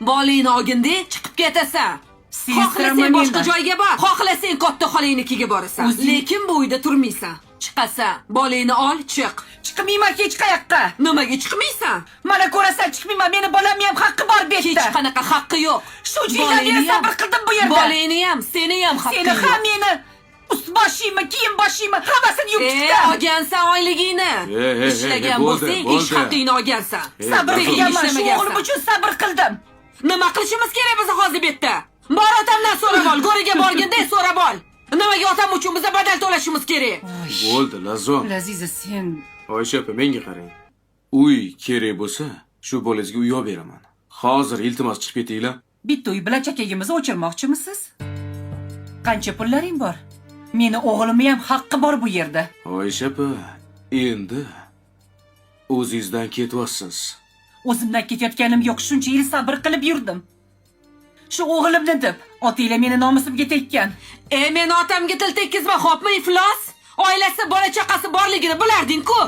Bolingni olganda chiqib ketasan. Xohlasang boshqa joyga bor, xohlasang katta xolangnikiga borasan. Lekin bu uyda turmaysan. Chiqasan, bolangni ol, chiq. Chiqmayman hech qayoqqa. Nimaga chiqmaysan? Mana ko'rasan chiqmayman, meni bolamni ham haqqi bor bu yerda. Hech qanaqa haqqi yo'q. Shu jillarni sabr qildim bu yerda. Bolangni ham, seni ham haqqing Seni yo'q. ham meni ust boshingmi, kiyim boshingmi, hammasini yuvib chiqdim. Olgansan oyligingni. Ishlagan bo'lsang, ish haqingni olgansan. Sabr qilganman, shu o'g'lim uchun sabr qildim. Nima qilishimiz kerak biz hozir bu yerda? Bor otamdan so'rab ol, go'riga borganda so'rab ol. Nimaga otam uchun biz badal to'lashimiz kerak? Bo'ldi, Lazon. Laziza, sen Oysha opa, menga qarang. Uy kerak bo'lsa, shu bolangizga uy olib beraman. Hozir iltimos chiqib ketinglar. bitta uy bilan chakagimizni o'chirmoqchimisiz? Qancha pullaring bor? Meni o'g'limni ham haqqi bor bu yerda. Oysha opa, endi o'zingizdan ketyapsiz. O'zimdan ketayotganim yo'q, shuncha yil sabr qilib yurdim. Shu o'g'limni deb otanglar meni nomusimga tekkan. Men otamga til tekkizma, xo'pmi, iflos? Oilasi, bola chaqasi borligini bilarding-ku.